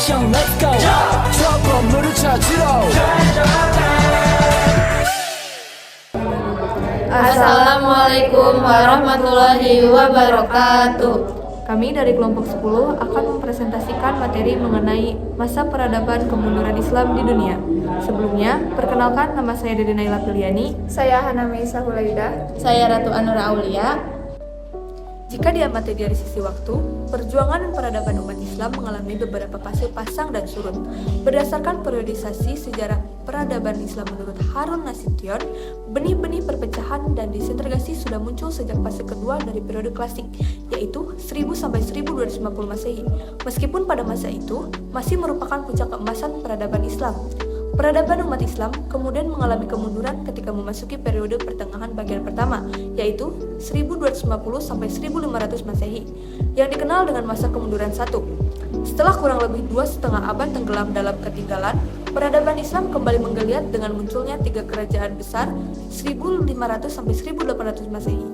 Mission let's go. 저 건물을 찾으러. Assalamualaikum warahmatullahi wabarakatuh. Kami dari kelompok 10 akan mempresentasikan materi mengenai masa peradaban kemunduran Islam di dunia. Sebelumnya, perkenalkan, nama saya Dede Naila Piliani. Saya Hanami Sahulaida. Saya Ratu Anura Aulia. Jika diamati dari sisi waktu, perjuangan dan peradaban umat Islam mengalami beberapa fase pasang dan surut. Berdasarkan periodisasi sejarah peradaban Islam menurut Harun Nasution, benih-benih perpecahan dan disintegrasi sudah muncul sejak fase kedua dari periode klasik, yaitu 1000 sampai 1250 Masehi. Meskipun pada masa itu masih merupakan puncak keemasan peradaban Islam. Peradaban umat Islam kemudian mengalami kemunduran ketika memasuki periode pertengahan bagian pertama, yaitu 1250 sampai 1500 Masehi, yang dikenal dengan masa kemunduran 1. Setelah kurang lebih 2,5 abad tenggelam dalam ketinggalan, peradaban Islam kembali menggeliat dengan munculnya 3 kerajaan besar 1500 sampai 1800 Masehi.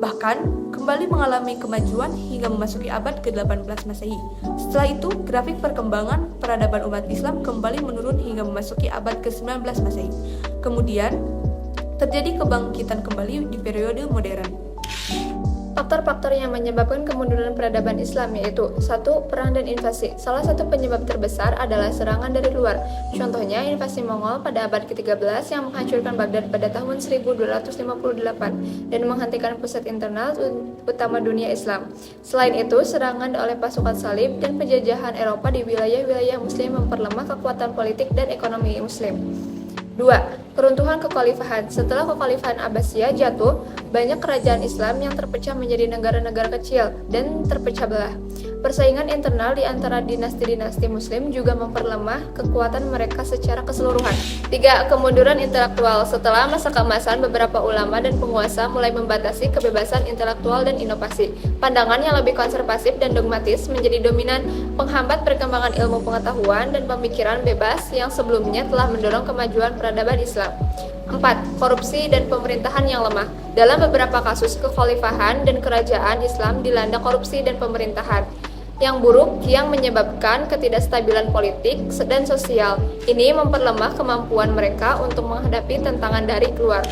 Bahkan, kembali mengalami kemajuan hingga memasuki abad ke-18 Masehi. Setelah itu, grafik perkembangan peradaban umat Islam kembali menurun hingga memasuki abad ke-19 Masehi. Kemudian, terjadi kebangkitan kembali di periode modern. Faktor-faktor yang menyebabkan kemunduran peradaban Islam yaitu 1. Perang dan invasi. Salah satu penyebab terbesar adalah serangan dari luar. Contohnya invasi Mongol pada abad ke-13 yang menghancurkan Baghdad pada tahun 1258 dan menghentikan pusat internal utama dunia Islam. Selain itu, serangan oleh pasukan salib dan penjajahan Eropa di wilayah-wilayah Muslim memperlemah kekuatan politik dan ekonomi Muslim. 2. Keruntuhan kekhalifahan. Setelah kekhalifahan Abbasiyah jatuh, banyak kerajaan Islam yang terpecah menjadi negara-negara kecil dan terpecah belah. Persaingan internal di antara dinasti-dinasti Muslim juga memperlemah kekuatan mereka secara keseluruhan. 3. Kemunduran intelektual. Setelah masa keemasan, beberapa ulama dan penguasa mulai membatasi kebebasan intelektual dan inovasi. Pandangan yang lebih konservatif dan dogmatis menjadi dominan, penghambat perkembangan ilmu pengetahuan dan pemikiran bebas yang sebelumnya telah mendorong kemajuan peradaban Islam. 4. Korupsi dan pemerintahan yang lemah. Dalam beberapa kasus, kekhalifahan dan kerajaan Islam dilanda korupsi dan pemerintahan yang buruk yang menyebabkan ketidakstabilan politik dan sosial. Ini memperlemah kemampuan mereka untuk menghadapi tantangan dari luar.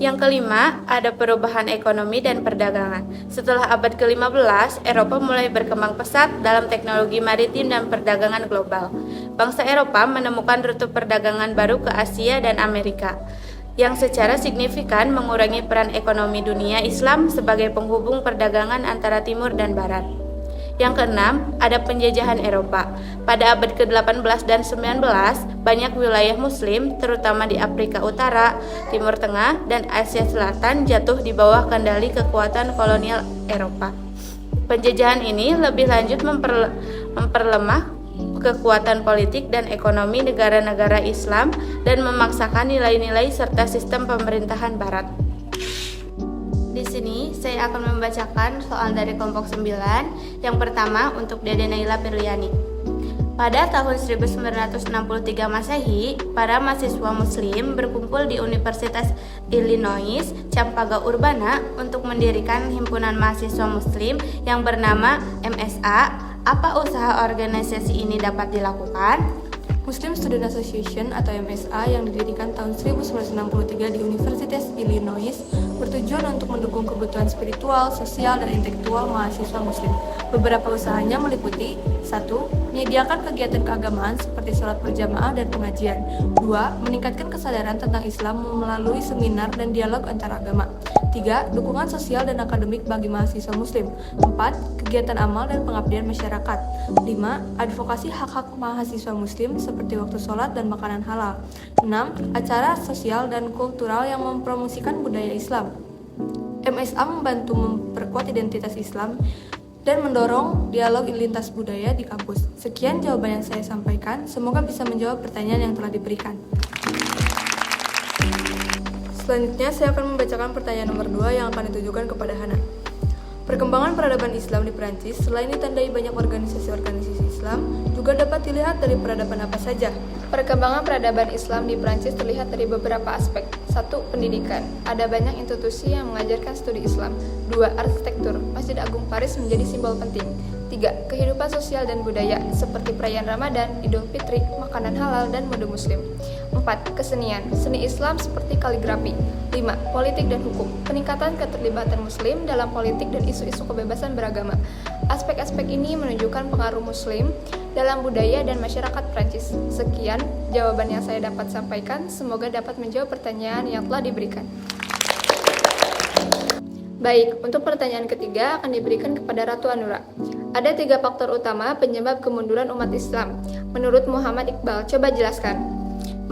Yang kelima, ada perubahan ekonomi dan perdagangan. Setelah abad ke-15, Eropa mulai berkembang pesat dalam teknologi maritim dan perdagangan global. Bangsa Eropa menemukan rute perdagangan baru ke Asia dan Amerika, yang secara signifikan mengurangi peran ekonomi dunia Islam sebagai penghubung perdagangan antara timur dan barat. Yang keenam, ada penjajahan Eropa. Pada abad ke-18 dan 19, banyak wilayah Muslim, terutama di Afrika Utara, Timur Tengah, dan Asia Selatan jatuh di bawah kendali kekuatan kolonial Eropa. Penjajahan ini lebih lanjut memperlemah kekuatan politik dan ekonomi negara-negara Islam dan memaksakan nilai-nilai serta sistem pemerintahan Barat. Di sini saya akan membacakan soal dari kelompok 9. Yang pertama untuk Dede Naila Piliani. Pada tahun 1963 Masehi, para mahasiswa Muslim berkumpul di Universitas Illinois Champaign-Urbana untuk mendirikan himpunan mahasiswa Muslim yang bernama MSA. Apa usaha organisasi ini dapat dilakukan? Muslim Student Association atau MSA yang didirikan tahun 1963 di Universitas Illinois bertujuan untuk mendukung kebutuhan spiritual, sosial, dan intelektual mahasiswa Muslim. Beberapa usahanya meliputi 1. Menyediakan kegiatan keagamaan seperti sholat berjamaah dan pengajian. 2. Meningkatkan kesadaran tentang Islam melalui seminar dan dialog antar agama. 3. Dukungan sosial dan akademik bagi mahasiswa Muslim. 4. Kegiatan amal dan pengabdian masyarakat. 5. Advokasi hak-hak mahasiswa Muslim seperti waktu sholat dan makanan halal. 6. Acara sosial dan kultural yang mempromosikan budaya Islam. MSA membantu memperkuat identitas Islam dan mendorong dialog lintas budaya di kampus. Sekian jawaban yang saya sampaikan, semoga bisa menjawab pertanyaan yang telah diberikan. Selanjutnya, saya akan membacakan pertanyaan nomor 2 yang akan ditujukan kepada Hana. Perkembangan peradaban Islam di Perancis selain ditandai banyak organisasi-organisasi Islam juga dapat dilihat dari peradaban apa saja. Perkembangan peradaban Islam di Prancis terlihat dari beberapa aspek. 1. Pendidikan. Ada banyak institusi yang mengajarkan studi Islam. 2. Arsitektur. Masjid Agung Paris menjadi simbol penting. 3. Kehidupan sosial dan budaya seperti perayaan Ramadan, Idul Fitri, makanan halal, dan mode muslim. 4. Kesenian. Seni Islam seperti kaligrafi. 5. Politik dan hukum. Peningkatan keterlibatan muslim dalam politik dan isu-isu kebebasan beragama. Aspek-aspek ini menunjukkan pengaruh muslim dalam budaya dan masyarakat Prancis. Sekian jawaban yang saya dapat sampaikan. Semoga dapat menjawab pertanyaan yang telah diberikan. Baik, untuk pertanyaan ketiga akan diberikan kepada Ratu Anura. Ada 3 faktor utama penyebab kemunduran umat Islam. Menurut Muhammad Iqbal, coba jelaskan.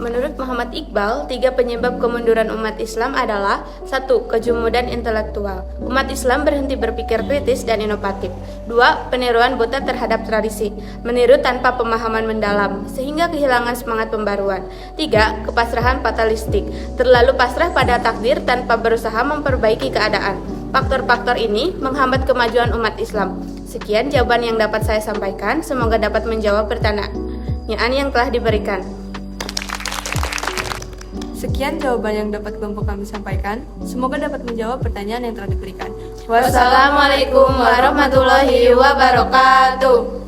Menurut Muhammad Iqbal, 3 penyebab kemunduran umat Islam adalah 1. Kejumudan intelektual. Umat Islam berhenti berpikir kritis dan inovatif. 2. Peniruan buta terhadap tradisi. Meniru tanpa pemahaman mendalam, sehingga kehilangan semangat pembaruan. 3. Kepasrahan fatalistik. Terlalu pasrah pada takdir tanpa berusaha memperbaiki keadaan. Faktor-faktor ini menghambat kemajuan umat Islam. Sekian jawaban yang dapat saya sampaikan. Semoga dapat menjawab pertanyaan yang telah diberikan. Sekian jawaban yang dapat kelompok kami sampaikan. Semoga dapat menjawab pertanyaan yang telah diberikan. Wassalamualaikum warahmatullahi wabarakatuh.